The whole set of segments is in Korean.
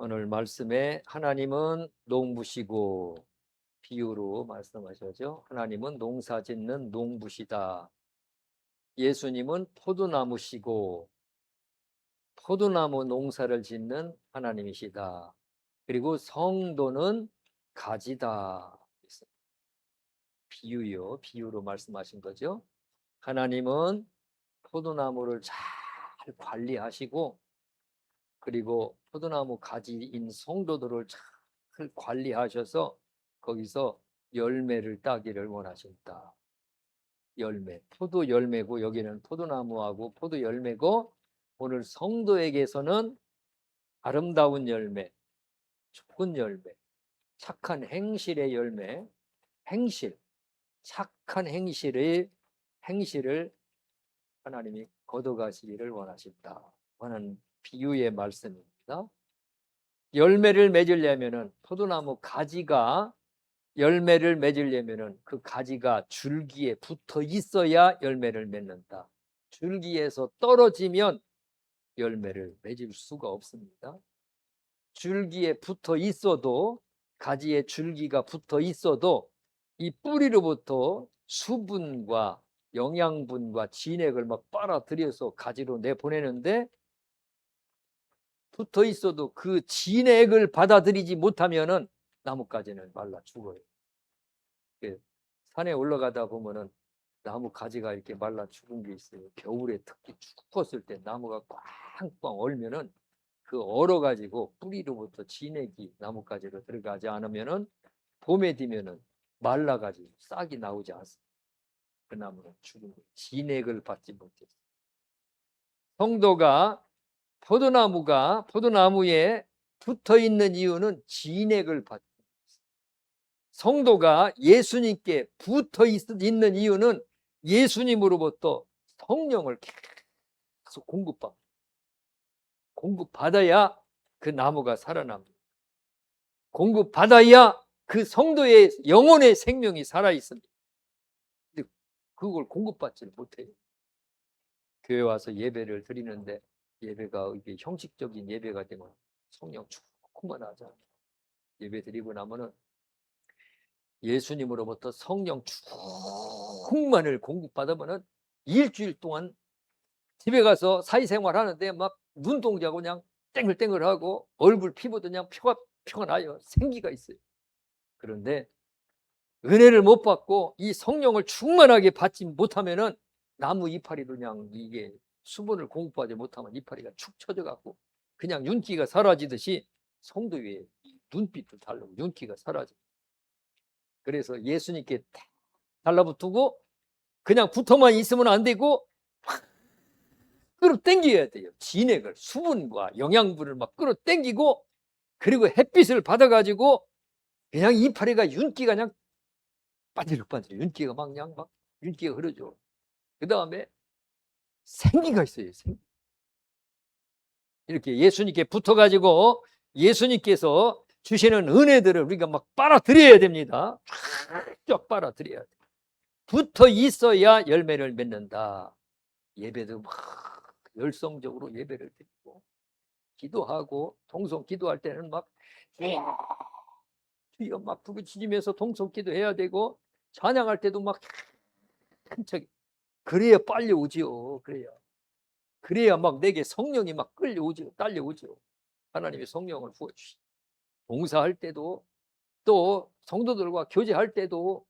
오늘 말씀에 하나님은 농부시고, 비유로 말씀하셔죠. 하나님은 농사 짓는 농부시다. 예수님은 포도나무시고 포도나무 농사를 짓는 하나님이시다. 그리고 성도는 가지다. 비유요. 비유로 말씀하신 거죠. 하나님은 포도나무를 잘 관리하시고, 그리고 포도나무 가지인 성도들을 잘 관리하셔서 거기서 열매를 따기를 원하신다. 열매, 포도 열매고, 여기는 포도나무하고 포도 열매고, 오늘 성도에게서는 아름다운 열매, 좋은 열매, 착한 행실의 열매, 행실, 착한 행실을 하나님이 거둬가시기를 원하신다 하는 비유의 말씀입니다. 열매를 맺으려면은, 포도나무 가지가 열매를 맺으려면은 그 가지가 줄기에 붙어 있어야 열매를 맺는다. 줄기에서 떨어지면 열매를 맺을 수가 없습니다. 줄기에 붙어 있어도, 가지에 줄기가 붙어 있어도 이 뿌리로부터 수분과 영양분과 진액을 막 빨아들여서 가지로 내보내는데, 붙어 있어도 그 진액을 받아들이지 못하면은 나뭇가지는 말라 죽어요. 산에 올라가다 보면은 나무 가지가 이렇게 말라 죽은 게 있어요. 겨울에 특히 추웠을 때 나무가 꽝꽝 얼면은 그 얼어가지고 뿌리로부터 진액이 나뭇가지로 들어가지 않으면은 봄에 되면은 말라가지고 싹이 나오지 않습니다. 그 나무는 죽은 거예요. 진액을 받지 못해서. 성도가 포도나무에 붙어 있는 이유는 진액을 받고, 성도가 예수님께 붙어 있는 이유는 예수님으로부터 성령을 계속 공급받아야 그 나무가 살아납니다. 공급받아야 그 성도의 영혼의 생명이 살아있습니다. 근데 그걸 공급받지 못해요. 교회 와서 예배를 드리는데, 예배가 이게 형식적인 예배가 되면 성령 조금만 하자. 예배 드리고 나면은 예수님으로부터 성령 충만을 공급받으면은 일주일 동안 집에 가서 사회생활 하는데 막 눈동자고 그냥 땡글땡글하고 얼굴 피부도 그냥 표가 나요. 생기가 있어요. 그런데 은혜를 못 받고 이 성령을 충만하게 받지 못하면은 나무 이파리도 그냥, 이게 수분을 공급받지 못하면 이파리가 축 처져 갖고 그냥 윤기가 사라지듯이 성도 위에 눈빛도 달라고 윤기가 사라져. 그래서 예수님께 달라붙고 그냥 붙어만 있으면 안 되고 끌어당겨야 돼요. 진액을, 수분과 영양분을 막 끌어당기고, 그리고 햇빛을 받아가지고 그냥 이파리가 윤기가 그냥 반질반질, 윤기가 막 그냥 막 윤기가 흐르죠. 그 다음에 생기가 있어요. 생기. 이렇게 예수님께 붙어가지고 예수님께서 주시는 은혜들을 우리가 막 빨아들여야 됩니다. 쫙 빨아들여야 돼. 붙어 있어야 열매를 맺는다. 예배도 막 열성적으로 예배를 드리고, 기도하고, 동성 기도할 때는 막 주여 막 부르짖으면서 동성 기도해야 되고, 찬양할 때도 막 한척. 그래야 빨리 오지요. 그래야 막 내게 성령이 막 끌려오지요. 딸려오지요. 하나님의 성령을 부어주시. 봉사할 때도, 또 성도들과 교제할 때도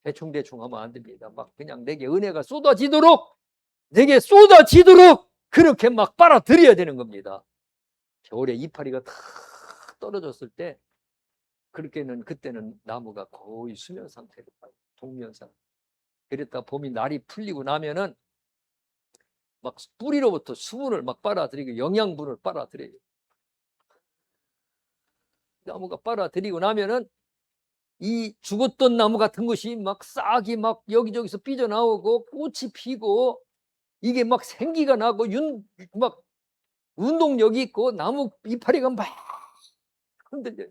대충 하면 안 됩니다. 막 그냥 내게 은혜가 쏟아지도록 그렇게 막 빨아들여야 되는 겁니다. 겨울에 이파리가 다 떨어졌을 때, 그때는 나무가 거의 수면 상태로 가요. 동면상. 그랬다 봄이 날이 풀리고 나면은 막 뿌리로부터 수분을 막 빨아들이고 영양분을 빨아들여요. 나무가 빨아들이고 나면은 이 죽었던 나무 같은 것이 막 싹이 막 여기저기서 삐져나오고 꽃이 피고, 이게 막 생기가 나고 막 운동력이 있고 나무 이파리가 막 흔들려요.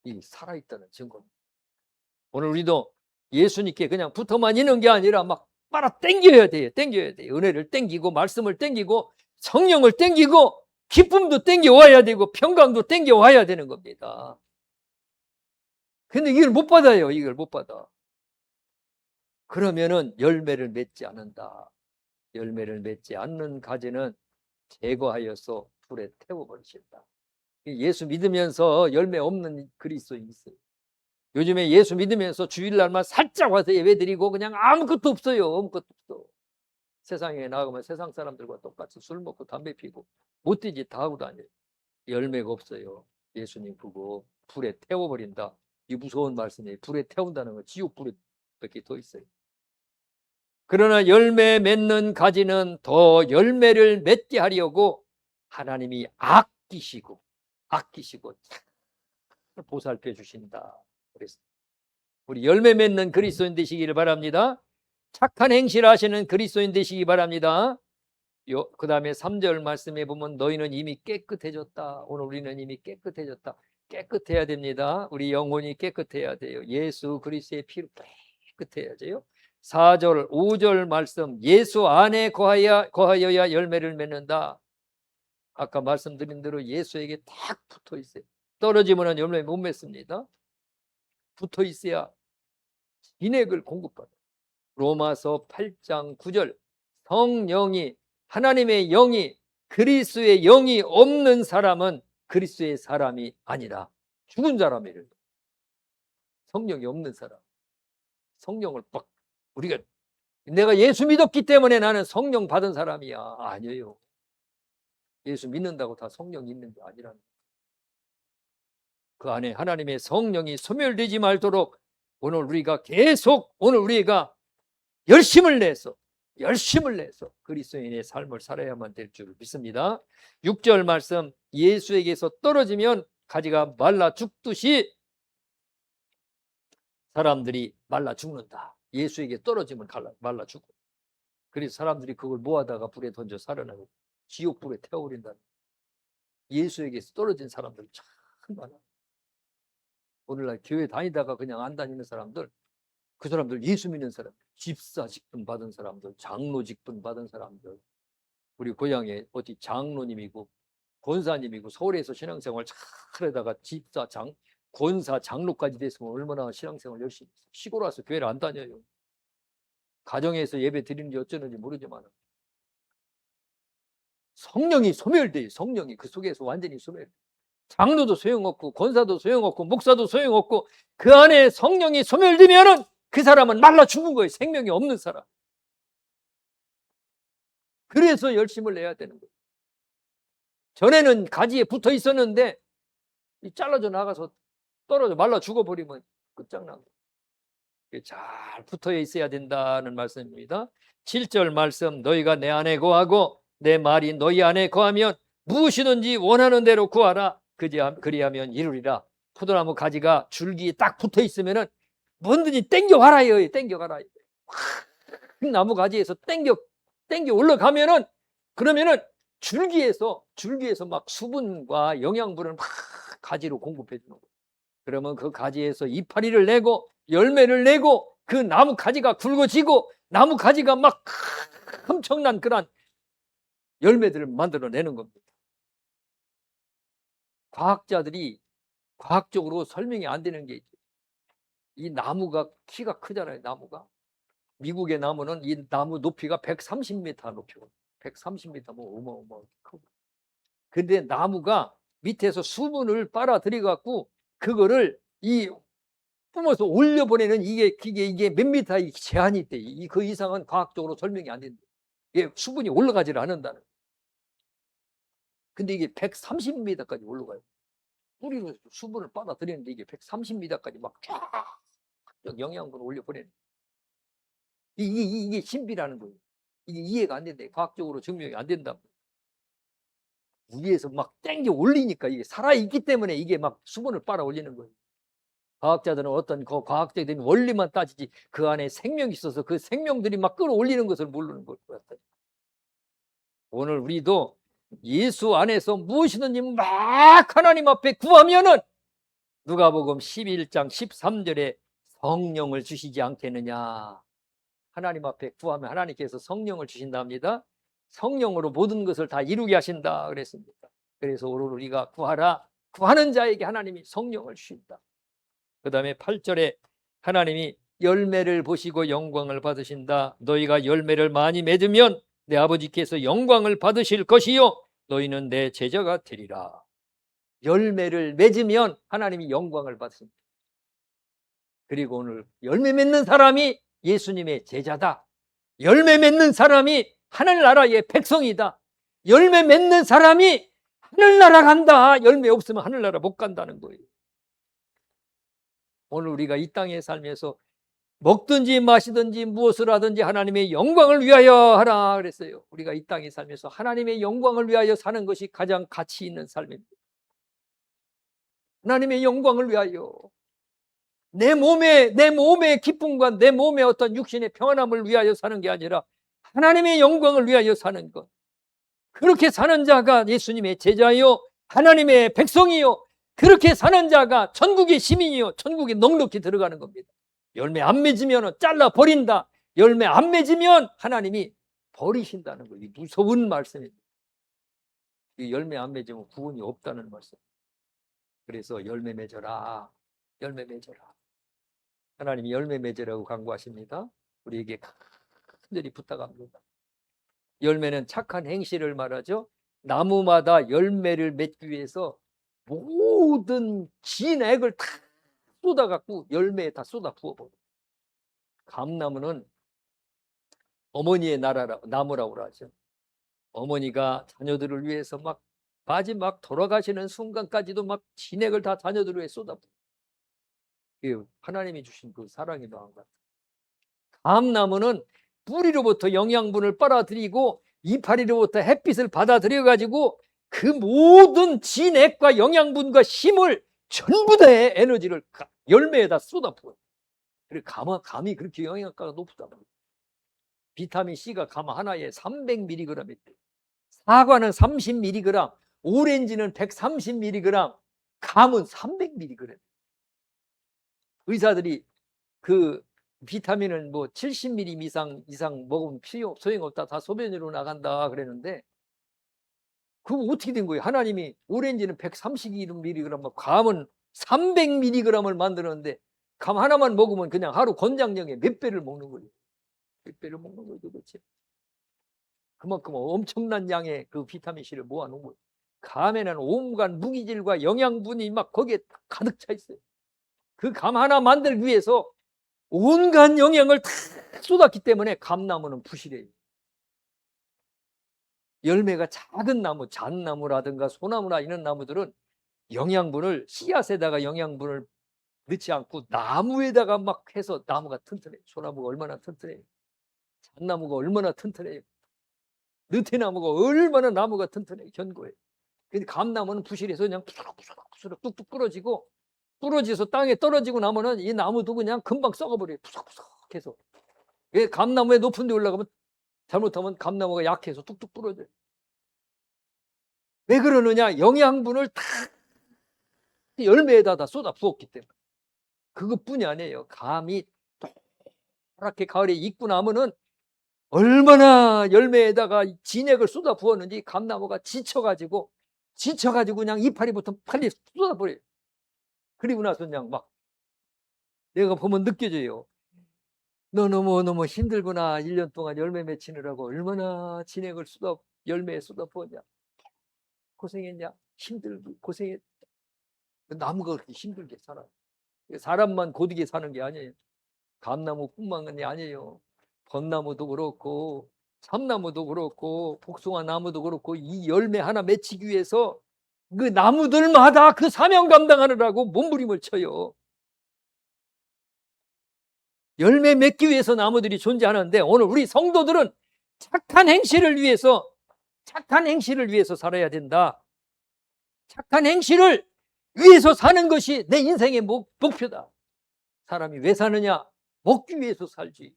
이 살아있다는 증거입니다. 오늘 우리도 예수님께 그냥 붙어만 있는 게 아니라 막 빨아 당겨야 돼요. 은혜를 당기고, 말씀을 당기고, 성령을 당기고, 기쁨도 땡겨와야 되고 평강도 땡겨와야 되는 겁니다. 근데 이걸 못 받아요. 이걸 못 받아. 그러면은 열매를 맺지 않는다. 열매를 맺지 않는 가지는 제거하여서 불에 태워버리신다. 예수 믿으면서 열매 없는 그리스도인이 있어요. 요즘에 예수 믿으면서 주일날만 살짝 와서 예배드리고 그냥 아무것도 없어요. 아무것도 없어. 세상에 나가면 세상 사람들과 똑같이 술 먹고 담배 피고 못된 짓 다 하고 다녀요. 열매가 없어요. 예수님 보고 불에 태워버린다. 이 무서운 말씀이에요. 불에 태운다는 건 지옥 불에 밖에 더 있어요. 그러나 열매 맺는 가지는 더 열매를 맺게 하려고 하나님이 아끼시고 보살펴 주신다. 그래서 우리 열매 맺는 그리스도인 되시기를 바랍니다. 착한 행실 하시는 그리스도인 되시기 바랍니다. 그 다음에 3절 말씀에 보면 너희는 이미 깨끗해졌다. 오늘 우리는 이미 깨끗해졌다. 깨끗해야 됩니다. 우리 영혼이 깨끗해야 돼요. 예수 그리스도의 피로 깨끗해야 돼요. 4절, 5절 말씀 예수 안에 거하여야 열매를 맺는다. 아까 말씀드린 대로 예수에게 딱 붙어 있어요. 떨어지면 열매 못 맺습니다. 붙어 있어야 인액을 공급받아요. 로마서 8장 9절 성령이 하나님의 영이 그리스도의 영이 없는 사람은 그리스도의 사람이 아니라 죽은 사람이래요. 성령이 없는 사람. 성령을 막 우리가 내가 예수 믿었기 때문에 나는 성령 받은 사람이야. 아니에요. 예수 믿는다고 다 성령 있는 게 아니라는 거예요. 그 안에 하나님의 성령이 소멸되지 말도록 오늘 우리가 열심을 내서 그리스도인의 삶을 살아야만 될 줄 믿습니다. 6절 말씀 예수에게서 떨어지면 가지가 말라 죽듯이 사람들이 말라 죽는다. 예수에게 떨어지면 말라 죽고 그래서 사람들이 그걸 모아다가 불에 던져 살아나고 지옥 불에 태워버린다. 예수에게서 떨어진 사람들 참 많아. 오늘날 교회 다니다가 그냥 안 다니는 사람들 그 사람들 예수 믿는 사람 집사 직분 받은 사람들 장로 직분 받은 사람들 우리 고향에 어디 장로님이고 권사님이고 서울에서 신앙생활 잘하다가 집사 권사 장로까지 됐으면 얼마나 신앙생활 열심히 했어. 시골 와서 교회를 안 다녀요. 가정에서 예배 드리는지 어쩌는지 모르지만 성령이 소멸돼요. 성령이 그 속에서 완전히 소멸. 장로도 소용없고 권사도 소용없고 목사도 소용없고 그 안에 성령이 소멸되면은 그 사람은 말라 죽은 거예요. 생명이 없는 사람. 그래서 열심을 내야 되는 거예요. 전에는 가지에 붙어 있었는데 잘라져 나가서 떨어져 말라 죽어버리면 끝장난 거예요. 잘 붙어 있어야 된다는 말씀입니다. 7절 말씀 너희가 내 안에 거하고 내 말이 너희 안에 거하면 무엇이든지 원하는 대로 구하라. 그리하면 이루리라. 포도나무 가지가 줄기에 딱 붙어 있으면은 뭐든지 땡겨가라요. 땡겨가라. 나무 가지에서 땡겨 올라가면은 그러면은 줄기에서 막 수분과 영양분을 막 가지로 공급해 주는 거예요. 그러면 그 가지에서 이파리를 내고 열매를 내고 그 나무 가지가 굵어지고 나무 가지가 막 엄청난 그런 열매들을 만들어내는 겁니다. 과학자들이 과학적으로 설명이 안 되는 게 있죠. 이 나무가 키가 크잖아요. 나무가 미국의 나무는 이 나무 높이가 130m 높이고 130m 뭐 어마어마하게 크고 근데 나무가 밑에서 수분을 빨아들여 갖고 그거를 이 뿜어서 올려보내는 이게 몇 미터의 제한이 있대. 그 이상은 과학적으로 설명이 안 된대. 이게 수분이 올라가지를 않는다는. 근데 이게 130m까지 올라가요. 뿌리로 수분을 빨아들이는데 이게 130m까지 막 쫙 영양분을 올려보내는. 이게 신비라는 거예요. 이게 이해가 안 된대. 과학적으로 증명이 안 된다. 위에서 막 땡겨 올리니까 이게 살아있기 때문에 이게 막 수분을 빨아 올리는 거예요. 과학자들은 어떤 그 과학적인 원리만 따지지 그 안에 생명이 있어서 그 생명들이 막 끌어올리는 것을 모르는 것 같아요. 오늘 우리도 예수 안에서 무엇이든지 막 하나님 앞에 구하면은 누가복음 11장 13절에 성령을 주시지 않겠느냐. 하나님 앞에 구하면 하나님께서 성령을 주신답니다. 성령으로 모든 것을 다 이루게 하신다 그랬습니다. 그래서 오늘 우리가 구하라. 구하는 자에게 하나님이 성령을 주신다. 그 다음에 8절에 하나님이 열매를 보시고 영광을 받으신다. 너희가 열매를 많이 맺으면 내 아버지께서 영광을 받으실 것이요 너희는 내 제자가 되리라. 열매를 맺으면 하나님이 영광을 받으신다. 그리고 오늘 열매 맺는 사람이 예수님의 제자다. 열매 맺는 사람이 하늘나라의 백성이다. 열매 맺는 사람이 하늘나라 간다. 열매 없으면 하늘나라 못 간다는 거예요. 오늘 우리가 이 땅에 살면서 먹든지 마시든지 무엇을 하든지 하나님의 영광을 위하여 하라 그랬어요. 우리가 이 땅에 살면서 하나님의 영광을 위하여 사는 것이 가장 가치 있는 삶입니다. 하나님의 영광을 위하여 내 몸의 기쁨과 내 몸의 어떤 육신의 평안함을 위하여 사는 게 아니라 하나님의 영광을 위하여 사는 것. 그렇게 사는 자가 예수님의 제자요 하나님의 백성이요 그렇게 사는 자가 천국의 시민이요 천국에 넉넉히 들어가는 겁니다. 열매 안 맺으면 잘라버린다. 열매 안 맺으면 하나님이 버리신다는 거예요. 무서운 말씀입니다. 이 열매 안 맺으면 구원이 없다는 말씀. 그래서 열매 맺어라. 열매 맺어라. 하나님이 열매 맺으라고 강구하십니다. 우리에게 간절히 부탁합니다. 열매는 착한 행실을 말하죠. 나무마다 열매를 맺기 위해서 모든 진액을 다 쏟아갖고 열매에 다 쏟아 부어버려. 감나무는 어머니의 나무라고 하죠. 어머니가 자녀들을 위해서 막 마지막 돌아가시는 순간까지도 막 진액을 다 자녀들을 위해 쏟아 부어. 하나님이 주신 그 사랑의 마음 같아요. 감나무는 뿌리로부터 영양분을 빨아들이고 이파리로부터 햇빛을 받아들여가지고 그 모든 진액과 영양분과 힘을 전부 다의 에너지를 열매에다 쏟아부어요. 그리고 감이 그렇게 영양가가 높다. 비타민 C가 감 하나에 300mg 있대요. 사과는 30mg, 오렌지는 130mg, 감은 300mg. 의사들이 그 비타민을 뭐 70mg 이상 먹으면 소용없다. 다 소변으로 나간다 그랬는데 그거 어떻게 된 거예요? 하나님이 오렌지는 130mg, 감은 300mg을 만들었는데 감 하나만 먹으면 그냥 하루 권장량의 몇 배를 먹는 거예요. 몇 배를 먹는 거예요 도대체. 그만큼 엄청난 양의 그 비타민C를 모아놓은 거예요. 감에는 온갖 무기질과 영양분이 막 거기에 가득 차 있어요. 그 감 하나 만들기 위해서 온갖 영양을 다 쏟았기 때문에 감나무는 부실해요. 열매가 작은 나무, 잣나무라든가 소나무나 이런 나무들은 영양분을 씨앗에다가 영양분을 넣지 않고 나무에다가 막 해서 나무가 튼튼해요. 소나무가 얼마나 튼튼해요. 잣나무가 얼마나 튼튼해요. 느티나무가 얼마나 나무가 튼튼해요. 견고해요. 근데 감나무는 부실해서 그냥 푸석푸석 뚝뚝 부러지고 부러져서 땅에 떨어지고 나면은 이 나무도 그냥 금방 썩어버려요. 푸석푸석해서. 왜 감나무에 높은 데 올라가면 잘못하면 감나무가 약해서 뚝뚝 부러져요. 왜 그러느냐? 영양분을 다 열매에다 다 쏟아 부었기 때문에. 그것뿐이 아니에요. 감이 동그랗게 가을에 익고 나면은 얼마나 열매에다가 진액을 쏟아 부었는지 감나무가 지쳐가지고 그냥 이파리부터 빨리 쏟아버려요. 그리고 나서 그냥 막 내가 보면 느껴져요. 너 너무 힘들구나. 1년 동안 열매 맺히느라고 얼마나 진액을 열매에 쏟아 부었냐. 고생했냐. 힘들고 고생했. 나무가 그렇게 힘들게 살아요. 사람만 고되게 사는 게 아니에요. 감나무뿐만이 아니에요. 벚나무도 그렇고 참나무도 그렇고 복숭아 나무도 그렇고 이 열매 하나 맺히기 위해서 그 나무들마다 그 사명 감당하느라고 몸부림을 쳐요. 열매 맺기 위해서 나무들이 존재하는데 오늘 우리 성도들은 착한 행실을 위해서 살아야 된다. 착한 행실을 위해서 사는 것이 내 인생의 목표다. 사람이 왜 사느냐? 먹기 위해서 살지.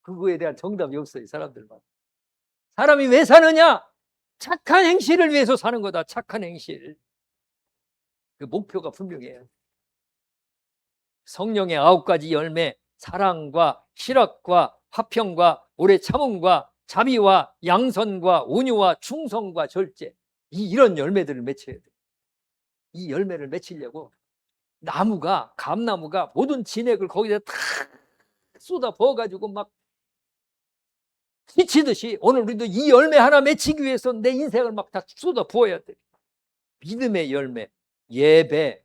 그거에 대한 정답이 없어요. 사람들만. 사람이 왜 사느냐? 착한 행실을 위해서 사는 거다. 착한 행실. 그 목표가 분명해요. 성령의 9가지 열매, 사랑과 실학과 화평과 오래 참음과 자비와 양선과 온유와 충성과 절제. 이런 열매들을 맺혀야 돼. 이 열매를 맺히려고 나무가, 감나무가 모든 진액을 거기다 다 쏟아 부어가지고 막 미치듯이 오늘 우리도 이 열매 하나 맺히기 위해서 내 인생을 막 다 쏟아 부어야 돼. 믿음의 열매, 예배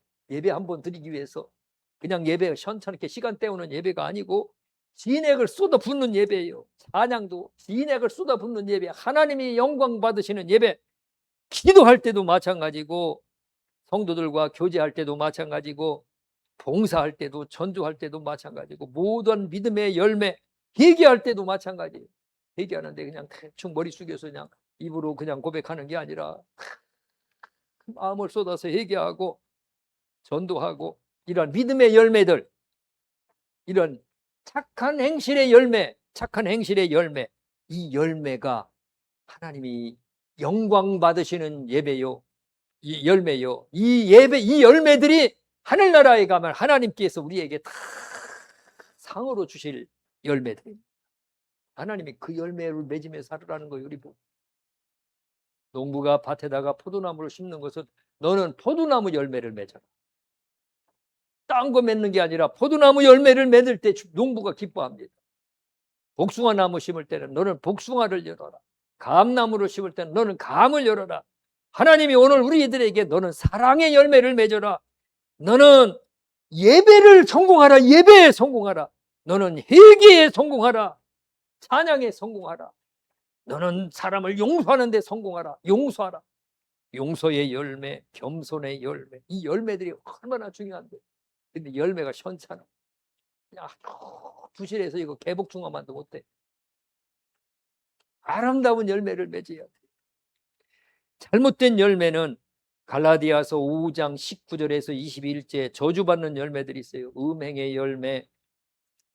한번 드리기 위해서 그냥 예배 현찮게 시간 때우는 예배가 아니고 진액을 쏟아 붓는 예배예요. 찬양도 진액을 쏟아 붓는 예배, 하나님이 영광 받으시는 예배. 기도할 때도 마찬가지고 성도들과 교제할 때도 마찬가지고 봉사할 때도 전도할 때도 마찬가지고 모든 믿음의 열매, 회개할 때도 마찬가지예요. 회개하는데 그냥 대충 머리 숙여서 그냥 입으로 그냥 고백하는 게 아니라 마음을 쏟아서 회개하고 전도하고 이런 믿음의 열매들, 이런 착한 행실의 열매, 착한 행실의 열매, 이 열매가 하나님이 영광 받으시는 예배요, 이 열매요. 이 예배, 이 열매들이 하늘나라에 가면 하나님께서 우리에게 다 상으로 주실 열매들입니다. 하나님이 그 열매를 맺으며 살으라는 거예요. 우리 보고 농부가 밭에다가 포도나무를 심는 것은 너는 포도나무 열매를 맺어라. 딴 거 맺는 게 아니라 포도나무 열매를 맺을 때 농부가 기뻐합니다. 복숭아 나무 심을 때는 너는 복숭아를 열어라. 감나무를 심을 때는 너는 감을 열어라. 하나님이 오늘 우리들에게 너는 사랑의 열매를 맺어라. 너는 예배를 성공하라. 예배에 성공하라. 너는 회개에 성공하라. 찬양에 성공하라. 너는 사람을 용서하는 데 성공하라. 용서하라. 용서의 열매, 겸손의 열매. 이 열매들이 얼마나 중요한데. 근데 열매가 현찮아. 그냥 부실해서 이거 개복숭아만도 못해. 아름다운 열매를 맺어야 돼. 잘못된 열매는 갈라디아서 5장 19절에서 21절 저주받는 열매들이 있어요. 음행의 열매,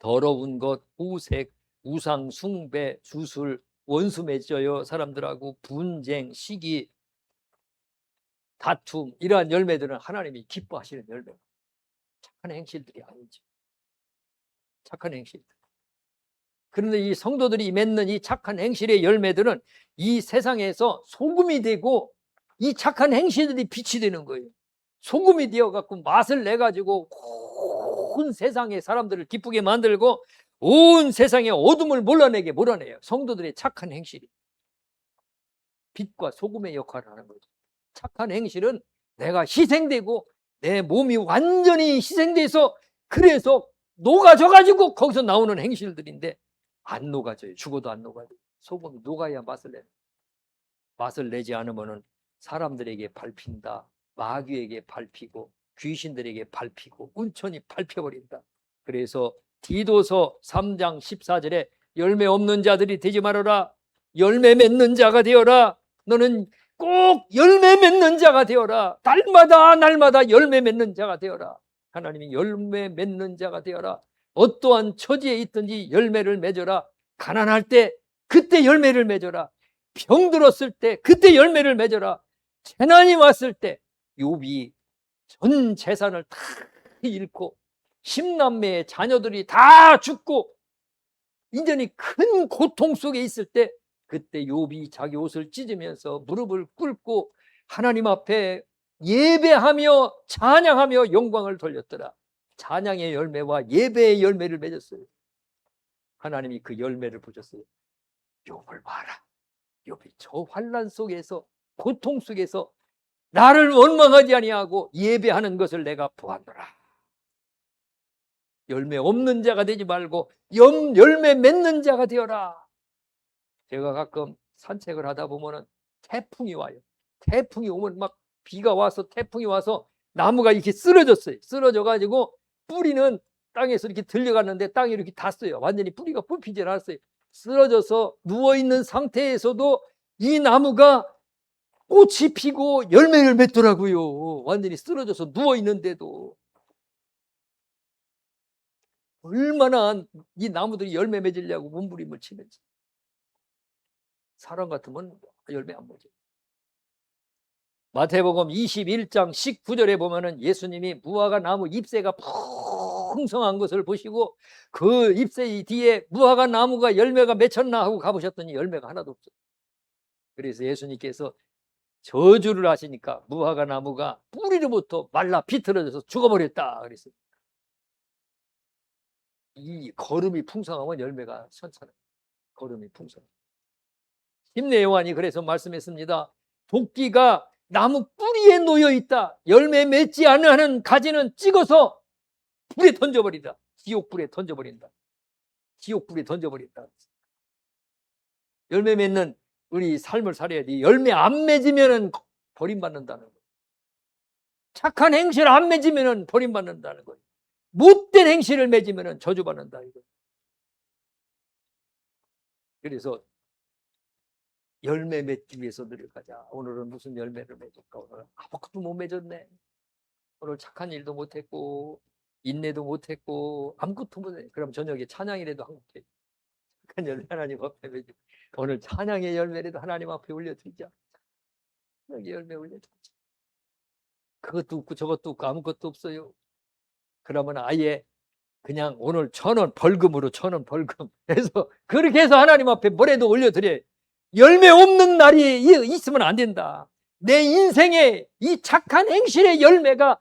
더러운 것, 우색, 우상, 숭배, 주술, 원수 맺어요. 사람들하고 분쟁, 시기, 다툼, 이러한 열매들은 하나님이 기뻐하시는 열매. 착한 행실들이 아니죠. 착한 행실들. 그런데 이 성도들이 맺는 이 착한 행실의 열매들은 이 세상에서 소금이 되고 이 착한 행실들이 빛이 되는 거예요. 소금이 되어갖고 맛을 내가지고 온 세상의 사람들을 기쁘게 만들고 온 세상의 어둠을 몰아내요. 성도들의 착한 행실이 빛과 소금의 역할을 하는 거죠. 착한 행실은 내가 희생되고 내 몸이 완전히 희생돼서 그래서 녹아져가지고 거기서 나오는 행실들인데 안 녹아져요. 죽어도 안 녹아져요. 소금이 녹아야 맛을 내요. 맛을 내지 않으면 사람들에게 밟힌다. 마귀에게 밟히고 귀신들에게 밟히고 온천히 밟혀버린다. 그래서 디도서 3장 14절에 열매 없는 자들이 되지 말아라. 열매 맺는 자가 되어라. 너는 꼭 열매 맺는 자가 되어라. 날마다 열매 맺는 자가 되어라. 하나님이 열매 맺는 자가 되어라. 어떠한 처지에 있든지 열매를 맺어라. 가난할 때 그때 열매를 맺어라. 병들었을 때 그때 열매를 맺어라. 재난이 왔을 때 욥이 전 재산을 다 잃고 10남매의 자녀들이 다 죽고 인전이 큰 고통 속에 있을 때 그때 욥이 자기 옷을 찢으면서 무릎을 꿇고 하나님 앞에 예배하며 찬양하며 영광을 돌렸더라. 찬양의 열매와 예배의 열매를 맺었어요. 하나님이 그 열매를 보셨어요. 욥을 봐라. 욥이 저 환난 속에서 고통 속에서 나를 원망하지 아니하고 예배하는 것을 내가 보았노라. 열매 없는 자가 되지 말고 열매 맺는 자가 되어라. 제가 가끔 산책을 하다 보면은 태풍이 와요. 태풍이 오면 막 비가 와서 태풍이 와서 나무가 이렇게 쓰러졌어요. 쓰러져가지고 뿌리는 땅에서 이렇게 들려갔는데 땅이 이렇게 닿았어요. 완전히 뿌리가 뽑히지 않았어요. 쓰러져서 누워있는 상태에서도 이 나무가 꽃이 피고 열매를 맺더라고요. 완전히 쓰러져서 누워있는데도. 얼마나 이 나무들이 열매 맺으려고 몸부림을 치는지. 사람 같으면 열매 안 맺어요. 마태복음 21장 19절에 보면은 예수님이 무화과 나무 잎새가 풍성한 것을 보시고 그 잎새 뒤에 무화과 나무가 열매가 맺혔나 하고 가보셨더니 열매가 하나도 없어요. 그래서 예수님께서 저주를 하시니까 무화과 나무가 뿌리로부터 말라 비틀어져서 죽어버렸다 그랬어요. 이 거름이 풍성하면 열매가 천천해요. 거름이 풍성. 심내 요한이 그래서 말씀했습니다. 도끼가 나무 뿌리에 놓여 있다. 열매 맺지 않는 가지는 찍어서 불에 던져버린다. 지옥불에 던져버린다. 지옥불에 던져버린다. 열매 맺는 우리 삶을 살아야지. 열매 안 맺으면 버림받는다는 거예요. 착한 행실을 안 맺으면 버림받는다는 거예요. 못된 행실을 맺으면 저주받는다 이거예요. 그래서 열매 맺기 위해서 노력하자. 오늘은 무슨 열매를 맺을까? 오늘 아무것도 못 맺었네. 오늘 착한 일도 못했고 인내도 못했고 아무것도 못해. 그럼 저녁에 찬양이라도 한곡 해. 착한 열매 하나님 앞에 맺어. 오늘 찬양의 열매라도 하나님 앞에 올려드리자. 여기 열매 올려드리자. 그것도 없고 저것도 없고 아무것도 없어요. 그러면 아예 그냥 오늘 1,000원 벌금으로 1,000원 벌금 해서 그렇게 해서 하나님 앞에 뭐라도 올려드려. 열매 없는 날이 있으면 안 된다. 내 인생에 이 착한 행실의 열매가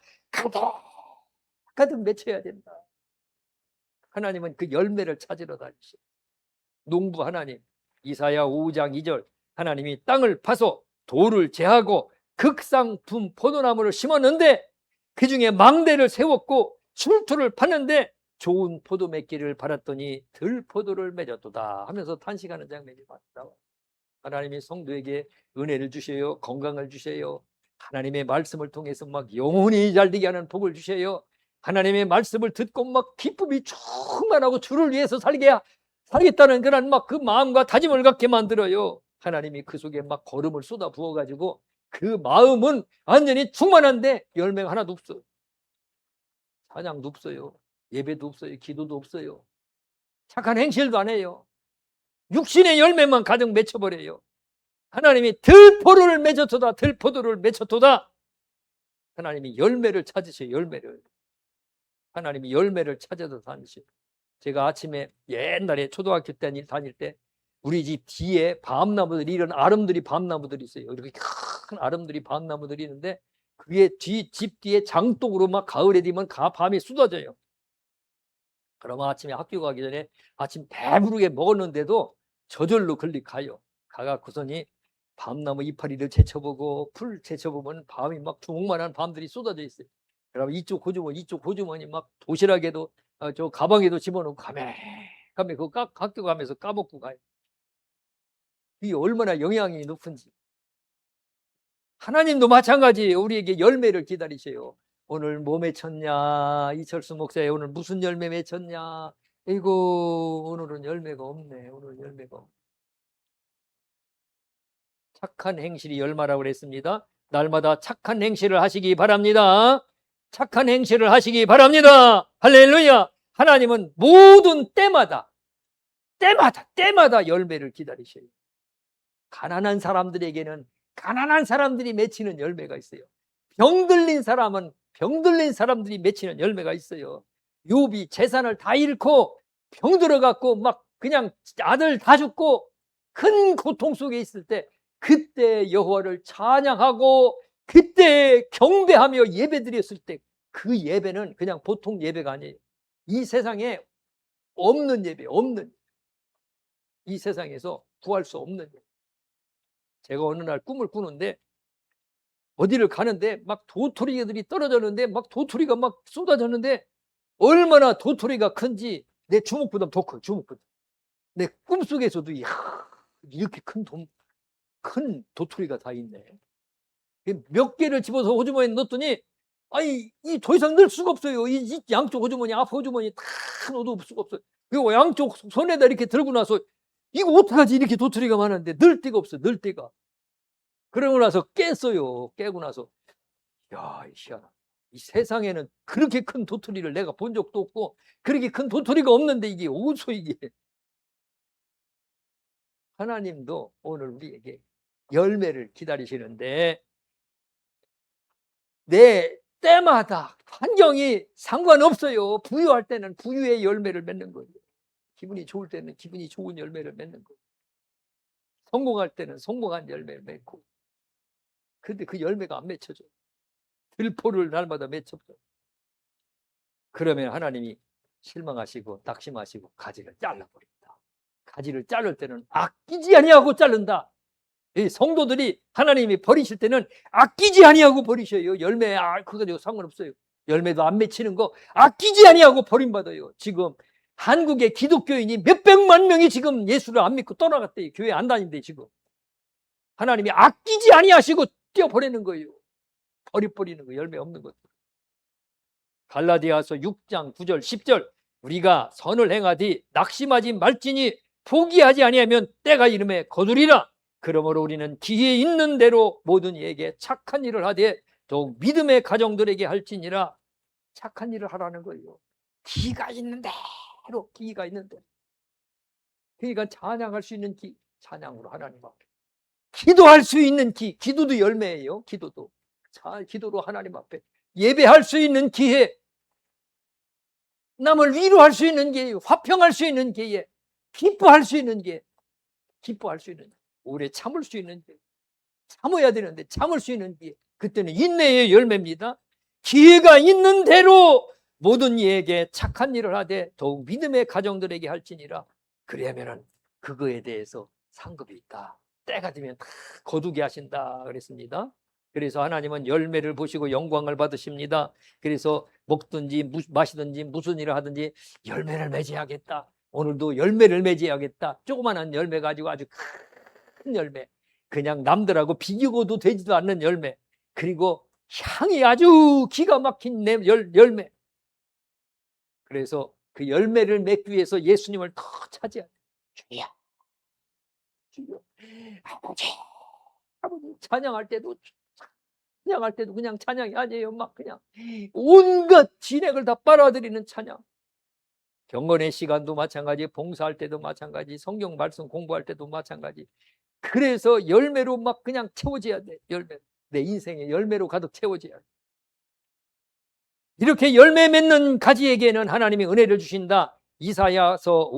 가득 맺혀야 된다. 하나님은 그 열매를 찾으러 다니시오. 농부 하나님, 이사야 5장 2절 하나님이 땅을 파서 돌을 제하고 극상품 포도나무를 심었는데 그 중에 망대를 세웠고 술토를 팠는데 좋은 포도 맺기를 바랐더니 들포도를 맺었도다 하면서 탄식하는 장면이 나와요. 하나님이 성도에게 은혜를 주셔요. 건강을 주셔요. 하나님의 말씀을 통해서 막 영혼이 잘되게 하는 복을 주셔요. 하나님의 말씀을 듣고 막 기쁨이 충만하고 주를 위해서 살겠다는 그런 막 그 마음과 다짐을 갖게 만들어요. 하나님이 그 속에 막 거름을 쏟아 부어가지고 그 마음은 완전히 충만한데 열매가 하나도 없어요. 찬양도 없어요. 예배도 없어요. 기도도 없어요. 착한 행실도 안 해요. 육신의 열매만 가득 맺혀버려요. 하나님이 들포도를 맺었도다. 들포도를 맺었도다. 하나님이 열매를 찾으세요. 열매를. 하나님이 열매를 찾아서 다니세요. 제가 아침에 옛날에 초등학교 때 다닐 때 우리 집 뒤에 밤나무들이 이런 아름드리 밤나무들이 있어요. 이렇게 큰 아름드리 밤나무들이 있는데 그게 집 뒤에 장독으로 막 가을에 되면 밤이 쏟아져요. 그러면 아침에 학교 가기 전에 아침 배부르게 먹었는데도 저절로 가요. 가갖고서니 밤나무 이파리를 제쳐보고 풀 제쳐보면 밤이 막 주먹만한 밤들이 쏟아져 있어요. 그러면 이쪽 고주머니 막 도시락에도 저 가방에도 집어넣고 가면 그거 학교 가면서 까먹고 가요. 이게 얼마나 영향이 높은지. 하나님도 마찬가지예요. 우리에게 열매를 기다리세요. 오늘 뭐 맺혔냐? 이철수 목사님 오늘 무슨 열매 맺혔냐? 이거 오늘은 열매가 없네. 오늘 열매가 없네. 착한 행실이 열매라고 그랬습니다. 날마다 착한 행실을 하시기 바랍니다. 착한 행실을 하시기 바랍니다. 할렐루야. 하나님은 모든 때마다 열매를 기다리셔요. 가난한 사람들에게는 가난한 사람들이 맺히는 열매가 있어요. 병들린 사람은 병들린 사람들이 맺히는 열매가 있어요. 욥이 재산을 다 잃고 병들어 갖고 막 그냥 아들 다 죽고 큰 고통 속에 있을 때 그때 여호와를 찬양하고 그때 경배하며 예배드렸을 때 그 예배는 그냥 보통 예배가 아니에요. 이 세상에 없는 예배, 이 세상에서 구할 수 없는 예배. 제가 어느 날 꿈을 꾸는데 어디를 가는데 막 도토리들이 떨어졌는데 막 도토리가 막 쏟아졌는데 얼마나 도토리가 큰지 내 주먹보다 더 커요. 주먹보다. 내 꿈속에서도 이렇게 큰 도토리가 다 있네. 몇 개를 집어서 호주머니에 넣었더니 아니 이 더 이상 넣을 수가 없어요. 이 양쪽 호주머니 앞 호주머니 다 넣어도 수가 없어요. 그리고 양쪽 손에다 이렇게 들고 나서 이거 어떡하지 이렇게 도토리가 많은데 넣을 데가 없어요. 넣을 데가. 그러고 나서 깼어요. 깨고 나서 야, 이 세상에는 그렇게 큰 도토리를 내가 본 적도 없고 그렇게 큰 도토리가 없는데 이게 어디서 이게. 하나님도 오늘 우리에게 열매를 기다리시는데 내 때마다 환경이 상관없어요. 부유할 때는 부유의 열매를 맺는 거예요. 기분이 좋을 때는 기분이 좋은 열매를 맺는 거예요. 성공할 때는 성공한 열매를 맺고 근데 그 열매가 안 맺혀져. 들포를 날마다 맺혀져. 그러면 하나님이 실망하시고 낙심하시고 가지를 잘라버립니다. 가지를 자를 때는 아끼지 아니하고 자른다. 이 성도들이 하나님이 버리실 때는 아끼지 아니하고 버리셔요. 열매 그거 상관없어요. 열매도 안 맺히는 거 아끼지 아니하고 버림받아요. 지금 한국의 기독교인이 몇백만 명이 지금 예수를 안 믿고 떠나갔대요. 교회 안 다닌대 지금. 하나님이 아끼지 아니하시고 떼어버리는 거예요. 버리는 거, 열매 없는 것. 갈라디아서 6장 9절 10절 우리가 선을 행하되 낙심하지 말지니 포기하지 아니하면 때가 이름에 거두리라. 그러므로 우리는 기회 있는 대로 모든 이에게 착한 일을 하되 더욱 믿음의 가정들에게 할지니라. 착한 일을 하라는 거예요. 기가 있는 대로, 기가 있는 대로. 그러니까 찬양할 수 있는 기, 찬양으로 하나님 앞에. 기도할 수 있는 기, 기도도 열매예요. 기도도. 기도로 하나님 앞에 예배할 수 있는 기회, 남을 위로할 수 있는 기회, 화평할 수 있는 기회, 기뻐할 수 있는 기회, 기뻐할 수 있는 기회, 오래 참을 수 있는 기회, 참아야 되는데 참을 수 있는 기회. 그때는 인내의 열매입니다. 기회가 있는 대로 모든 이에게 착한 일을 하되 더욱 믿음의 가정들에게 할지니라. 그러면은 그거에 대해서 상급이 있다. 때가 되면 다 거두게 하신다 그랬습니다. 그래서 하나님은 열매를 보시고 영광을 받으십니다. 그래서 먹든지 마시든지 무슨 일을 하든지 열매를 맺어야겠다. 오늘도 열매를 맺어야겠다. 조그만한 열매 가지고 아주 큰 열매, 그냥 남들하고 비교도 되지도 않는 열매, 그리고 향이 아주 기가 막힌 열매. 그래서 그 열매를 맺기 위해서 예수님을 더 차지해야 돼요. 주여, 주여. 아버지 찬양할 때도 그냥 찬양이 아니에요. 막 그냥 온갖 진액을 다 빨아들이는 찬양. 경건의 시간도 마찬가지, 봉사할 때도 마찬가지, 성경 말씀 공부할 때도 마찬가지. 그래서 열매로 막 그냥 채워져야 돼. 열매. 내 인생의 열매로 가득 채워져야 돼. 이렇게 열매 맺는 가지에게는 하나님이 은혜를 주신다. 이사야서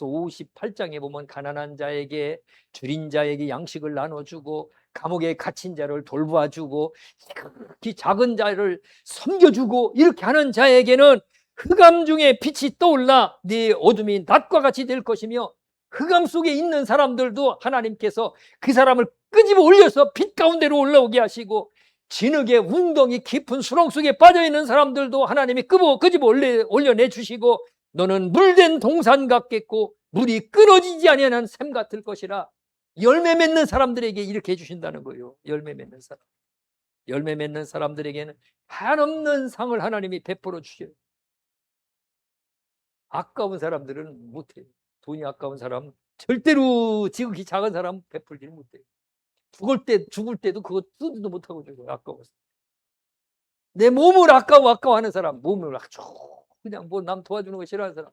58장에 보면 가난한 자에게, 줄인 자에게 양식을 나눠주고, 감옥에 갇힌 자를 돌봐주고, 특히 작은 자를 섬겨주고, 이렇게 하는 자에게는 흑암 중에 빛이 떠올라 네 어둠이 낮과 같이 될 것이며, 흑암 속에 있는 사람들도 하나님께서 그 사람을 끄집어 올려서 빛 가운데로 올라오게 하시고, 진흙의 웅덩이 깊은 수렁 속에 빠져있는 사람들도 하나님이 끄집어 올려내주시고, 너는 물된 동산 같겠고 물이 끊어지지 아니하는 샘 같을 것이라. 열매 맺는 사람들에게 이렇게 해주신다는 거예요. 열매 맺는 사람들에게는 한없는 상을 하나님이 베풀어 주셔요. 아까운 사람들은 못해요. 돈이 아까운 사람, 절대로 지극히 작은 사람 베풀지 못해요. 죽을 때도 그거 쓰지도 못하고 죽어요. 아까워서. 내 몸을 아까워하는 사람, 몸을 그냥 뭐 남 도와주는 거 싫어하는 사람,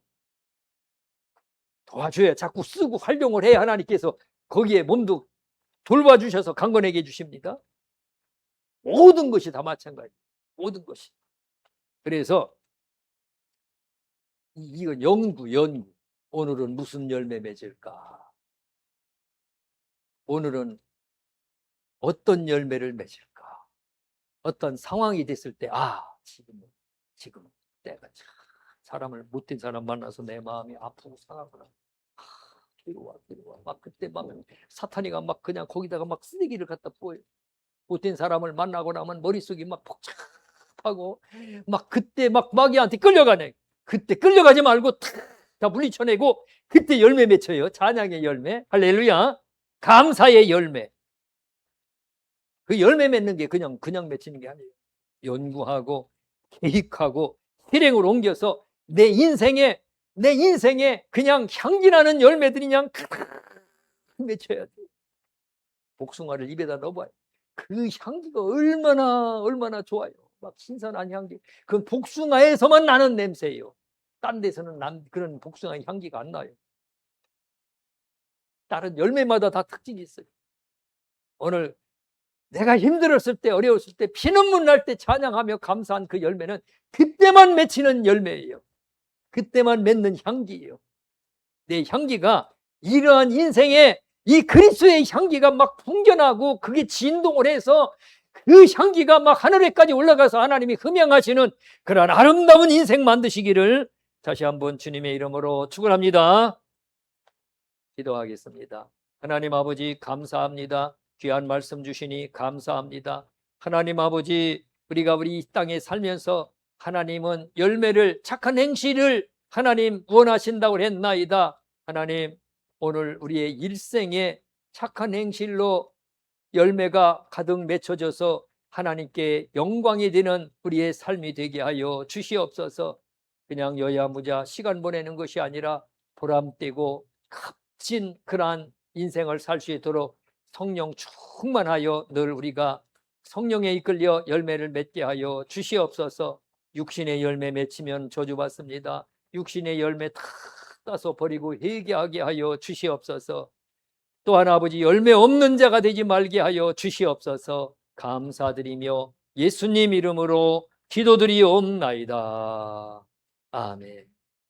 도와줘야 자꾸 쓰고 활용을 해야 하나님께서 거기에 몸도 돌봐주셔서 강건하게 해주십니다. 모든 것이 다 마찬가지예요. 모든 것이. 그래서 이건 연구. 오늘은 무슨 열매 맺을까? 오늘은 어떤 열매를 맺을까? 어떤 상황이 됐을 때, 지금 때가 참, 사람을 못된 사람 만나서 내 마음이 아프고 상하구나. 뒤로 와. 막 그때 막 사탄이가 막 그냥 거기다가 막 쓰레기를 갖다 뿌어요. 못된 사람을 만나고 나면 머릿속이 막 복잡하고, 막 그때 막 마귀한테 끌려가네. 그때 끌려가지 말고 다 물리쳐내고 그때 열매 맺혀요. 찬양의 열매. 할렐루야. 감사의 열매. 그 열매 맺는 게 그냥 맺히는 게 아니에요. 연구하고 계획하고 실행으로 옮겨서 내 인생에 그냥 향기나는 열매들이 그냥 맺혀야 돼. 복숭아를 입에다 넣어봐요. 그 향기가 얼마나 좋아요. 막 신선한 향기. 그건 복숭아에서만 나는 냄새예요. 딴 데서는 그런 복숭아 향기가 안 나요. 다른 열매마다 다 특징이 있어요. 오늘 내가 힘들었을 때, 어려웠을 때, 피눈물 날 때 찬양하며 감사한 그 열매는 그때만 맺히는 열매예요. 그때만 맺는 향기예요. 내 향기가 이러한 인생에 이 그리스도의 향기가 막 풍겨나고 그게 진동을 해서 그 향기가 막 하늘에까지 올라가서 하나님이 흠양하시는 그런 아름다운 인생 만드시기를 다시 한번 주님의 이름으로 축원합니다. 기도하겠습니다. 하나님 아버지 감사합니다. 귀한 말씀 주시니 감사합니다. 하나님 아버지, 우리가 우리 이 땅에 살면서 하나님은 열매를, 착한 행실을 하나님 원하신다고 했나이다. 하나님, 오늘 우리의 일생에 착한 행실로 열매가 가득 맺혀져서 하나님께 영광이 되는 우리의 삶이 되게 하여 주시옵소서. 그냥 여야무자 시간 보내는 것이 아니라 보람되고 값진 그러한 인생을 살 수 있도록 성령 충만하여 늘 우리가 성령에 이끌려 열매를 맺게 하여 주시옵소서. 육신의 열매 맺히면 저주받습니다. 육신의 열매 다 따서 버리고 회개하게 하여 주시옵소서. 또한 아버지, 열매 없는 자가 되지 말게 하여 주시옵소서. 감사드리며 예수님 이름으로 기도드리옵나이다. 아멘.